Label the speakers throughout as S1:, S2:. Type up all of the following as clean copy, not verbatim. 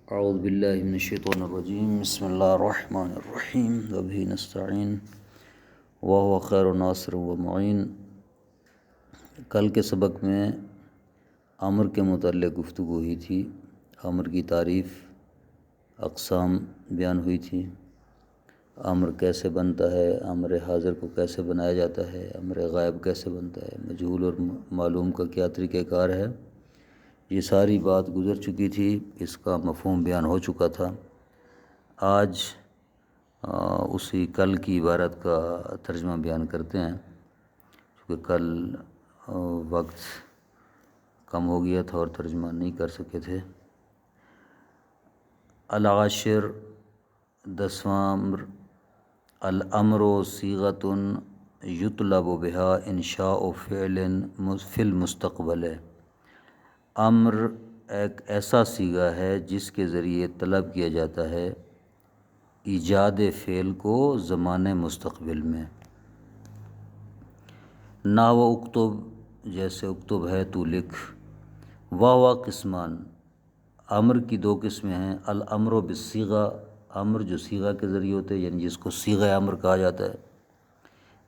S1: اعوذ باللہ من الشیطان الرجیم بسم اللہ الرحمن الرحیم وبہ نستعین وہو خیر ناصر و معین۔ کل کے سبق میں امر کے متعلق گفتگو ہوئی تھی۔ امر کی تعریف، اقسام بیان ہوئی تھی۔ امر کیسے بنتا ہے، امر حاضر کو کیسے بنایا جاتا ہے، امر غائب کیسے بنتا ہے، مجہول اور معلوم کا کیا طریقہ کار ہے، یہ ساری بات گزر چکی تھی، اس کا مفہوم بیان ہو چکا تھا۔ آج اسی کل کی عبارت کا ترجمہ بیان کرتے ہیں، کیونکہ کل وقت کم ہو گیا تھا اور ترجمہ نہیں کر سکے تھے۔ العاشر، 10واں امر، الامر صیغۃ یطلب بہا انشاء فعل فی المستقبل۔ امر ایک ایسا صیغہ ہے جس کے ذریعے طلب کیا جاتا ہے ایجاد فعل کو زمانے مستقبل میں۔ نحو اکتب، جیسے اکتب ہے تو لکھ۔ واو قسمان، امر کی دو قسمیں ہیں۔ الامر بالصیغہ، امر جو صیغہ کے ذریعے ہوتے ہیں، یعنی جس کو صیغہ امر کہا جاتا ہے۔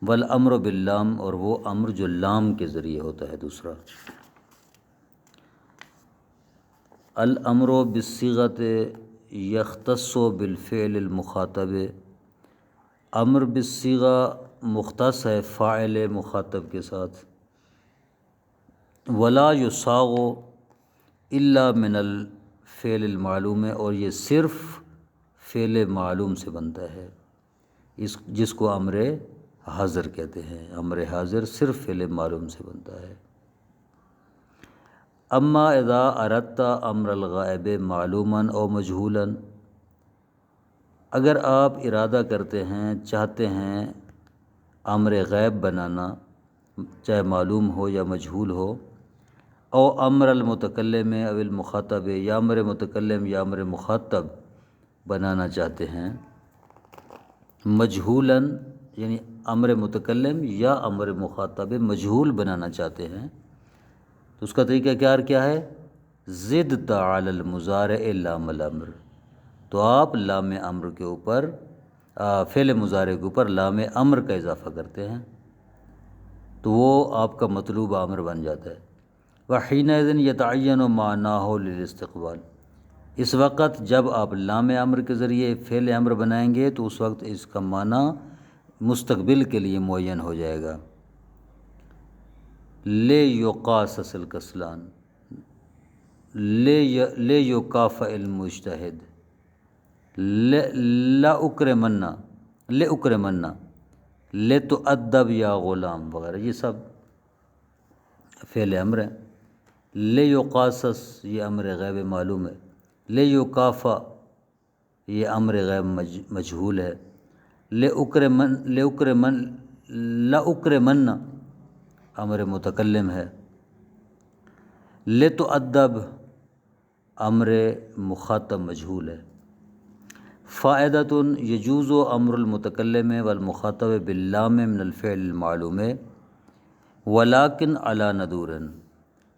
S1: والامر باللام، اور وہ امر جو لام کے ذریعے ہوتا ہے دوسرا۔ الامر بالصیغۃ یختص بالفعل المخاطب، امر بالصیغہ مختص ہے فاعل مخاطب کے ساتھ۔ ولا یصاغ الا من الفعل المعلوم، اور یہ صرف فعل معلوم سے بنتا ہے، جس کو امر حاضر کہتے ہیں۔ امر حاضر صرف فعل معلوم سے بنتا ہے۔ اما اذا اردت امر الغائب معلوما او مجہولا، اگر آپ ارادہ کرتے ہیں، چاہتے ہیں امر غیب بنانا، چاہے معلوم ہو یا مجہول ہو، او امر المتکلم او المخاطب، یا امر متکلم یا امر مخاطب بنانا چاہتے ہیں مجہولا، یعنی امر متکلم یا امر مخاطب مجہول بنانا چاہتے ہیں، تو اس کا طریقہ کیا ہے؟ زدت علی المضارع لام الامر، تو آپ لام امر کے اوپر، فعل مضارع کے اوپر لام امر کا اضافہ کرتے ہیں، تو وہ آپ کا مطلوب امر بن جاتا ہے۔ وحینئذ یتعین معناہ للاستقبال، اس وقت جب آپ لام امر کے ذریعے فعل امر بنائیں گے تو اس وقت اس کا معنی مستقبل کے لیے معین ہو جائے گا۔ لیقاصص الکسلان، لیکافئ المجتہد، لاکرمن، لاکرمن، لتؤدب یا غلام وغیرہ، یہ سب فعل امر ہیں۔ لیقاصص یہ امر غیب معلوم ہے۔ لیکافئ یہ امر غیب مجہول ہے۔ لاکرمن امر متکلم ہے۔ لتؤدب امر مخاطب مجہول ہے۔ فائدۃ یجوز امر المتکلم والمخاطب باللام من الفعل المعلوم ولکن علی ندور،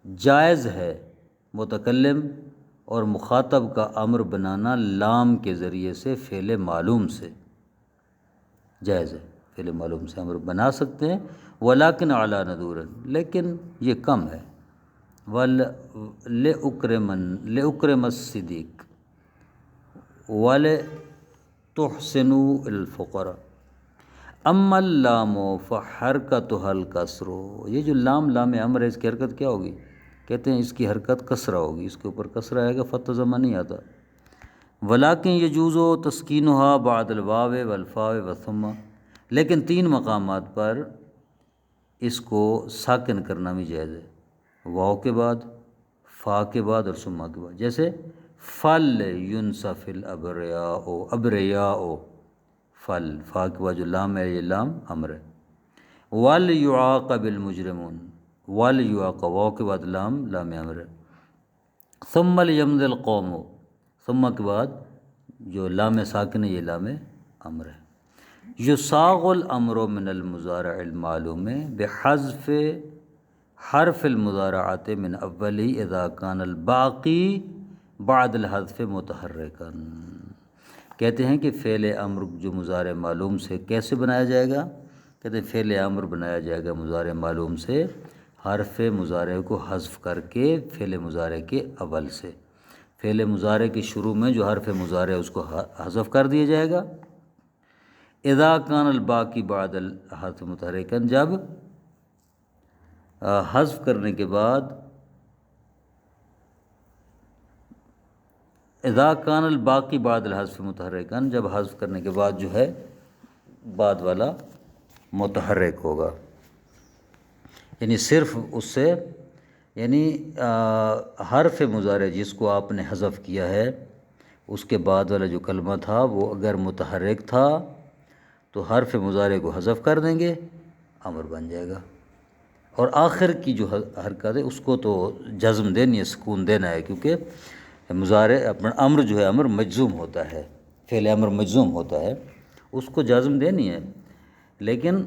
S1: جائز ہے متکلم اور مخاطب کا امر بنانا لام کے ذریعے سے فعل معلوم سے، جائز ہے، فعل معلوم سے امر بنا سکتے ہیں، ولیکن علی ندور، لیکن یہ کم ہے۔ لأکرم الصدیق ولتحسنوا الفقراء۔ اما اللام فحرکتها الکسر، یہ جو لام امر ہے، اس کی حرکت کیا ہوگی؟ کہتے ہیں اس کی حرکت کسرہ ہوگی، اس کے اوپر کسرہ آئے گا، فتح ضمہ نہیں آتا۔ ولیکن یجوز تسکینها بعد الواو والفاء والثم، لیکن 3 مقامات پر اس کو ساکن کرنا بھی جائز ہے، واو کے بعد، فا کے بعد اور ثم کے بعد، جیسے فل ینصف الابریاء، ابریاء، فل، فا کے بعد جو لام ہے یہ لام امر ہے۔ ولیعاقب المجرمون، ولیعاقب، واو کے بعد لام امر ہے۔ ثم لیمض القوم، ثم کے بعد جو لام ساکن ہے یہ لام امر ہے۔ یصاغ الامر من المضارع المعلوم بحذف حرف المضارعات من اولی اذا کان الباقی بعد الحذف متحرکا، کہتے ہیں کہ فعل امر جو مضارع معلوم سے کیسے بنایا جائے گا؟ کہتے ہیں فعل امر بنایا جائے گا مضارع معلوم سے حرف مضارع کو حذف کر کے فعل مضارع کے اول سے، فعل مضارع کے شروع میں جو حرف مضارع اس کو حذف کر دیا جائے گا۔ اذا کان الباقی بعد الحذف متحرکا، جب حذف کرنے کے بعد، اذا کان الباقی بعد الحذف متحرکا، جب حذف کرنے کے بعد جو ہے بعد والا متحرک ہوگا، یعنی صرف اس سے، یعنی حرف مضارع جس کو آپ نے حذف کیا ہے اس کے بعد والا جو کلمہ تھا وہ اگر متحرک تھا تو حرف مضارع کو حذف کر دیں گے، امر بن جائے گا، اور آخر کی جو حرکت ہے اس کو تو جزم دینی ہے، سکون دینا ہے، کیونکہ مضارع اپنا امر جو ہے امر مجزوم ہوتا ہے، فعل امر مجزوم ہوتا ہے، اس کو جزم دینی ہے۔ لیکن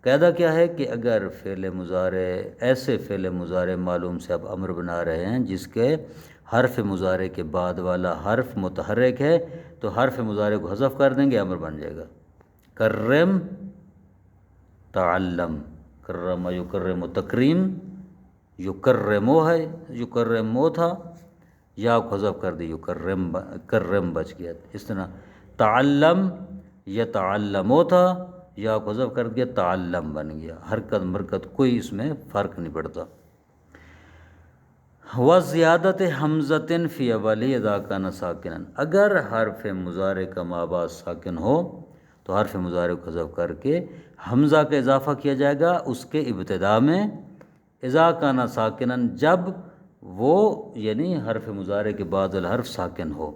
S1: قاعدہ کیا ہے کہ اگر فعل مضارع، ایسے فعل مضارع معلوم سے آپ امر بنا رہے ہیں جس کے حرف مضارع کے بعد والا حرف متحرک ہے تو حرف مضارع کو حذف کر دیں گے، امر بن جائے گا۔ کرم تعلم، کرم یکرم تکریم، یکرمو ہے، یکرمو تھا، یا کو حذف کر دی، کرم بچ گیا۔ اس طرح تعلم یتعلمو تھا، یا کو حذف کر دیا، تعلم بن گیا، حرکت مرکت کوئی اس میں فرق نہیں پڑتا۔ وزیادت حمزۃ فی اولی اذا کان ساکنا، اگر حرف مضارع کا مابعد ساکن ہو تو حرف مضارع کو حذف کر کے حمزہ کا اضافہ کیا جائے گا اس کے ابتدا میں، اذا کان ساکنا، جب وہ یعنی حرف مضارع کے بعد الحرف ساکن ہو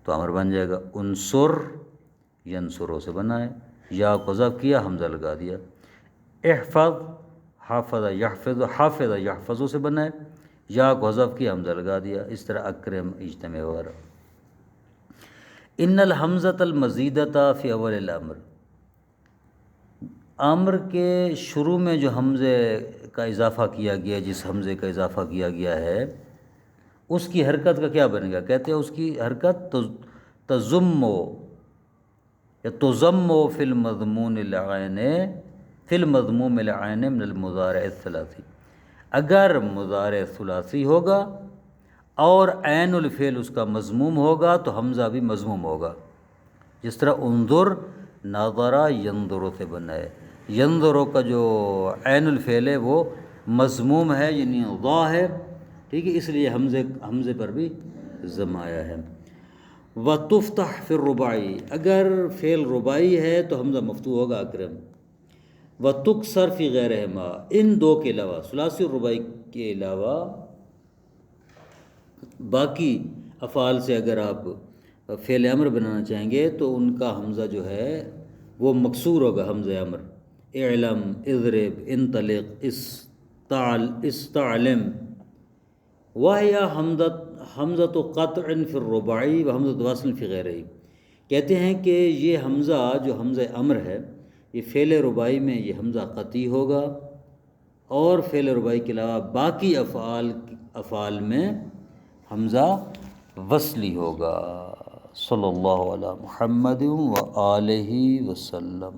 S1: تو امر بن جائے گا۔ انصر ینصرو سے بنا ہے، یا کو حذف کیا، حمزہ لگا دیا۔ احفظ حافظ یحفظ، حافظ یحفظ سے بنا ہے، یا کو حذف کیا، حمزہ لگا دیا۔ اس طرح اکرم، اجتمع وغیرہ۔ ان الحمزۃ المزیدۃ فی اول الامر، امر کے شروع میں جو حمزے کا اضافہ کیا گیا، جس حمزے کا اضافہ کیا گیا ہے اس کی حرکت کا کیا بنے گا؟ کہتے ہیں اس کی حرکت تضمو یا تضمو فی المضمون العین، فی المضموم العین من المضارع الثلاثی، اگر مضارع ثلاثی ہوگا اور عین الفعل اس کا مضموم ہوگا تو حمزہ بھی مضموم ہوگا، جس طرح انظر ناظرہ ینظرو سے بنا ہے، ینظرو کا جو عین الفعل ہے وہ مضموم ہے، یعنی ضا ہے، ٹھیک ہے، اس لیے حمزے پر بھی ضم آیا ہے۔ وتفتح فی الرباعی، اگر فعل رباعی ہے تو حمزہ مفتوح ہوگا، اکرم۔ وتکسر فی غیرہما، ان دو کے علاوہ، ثلاثی اور رباعی کے علاوہ باقی افعال سے اگر آپ فعل امر بنانا چاہیں گے تو ان کا حمزہ جو ہے وہ مکسور ہوگا، حمزہ امر۔ اعلم، اضرب، انطلق، استعلم۔ وَهِيَ حمزۃ قطع فی الرباعی و حمزۃ وصل فی غیرہ، کہتے ہیں کہ یہ حمزہ جو حمزہ امر ہے یہ فعل رباعی میں یہ حمزہ قطعی ہوگا، اور فعل رباعی کے علاوہ باقی افعال میں حمزہ وصلی ہوگا۔ صلی اللہ علی محمد و آلہ وسلم۔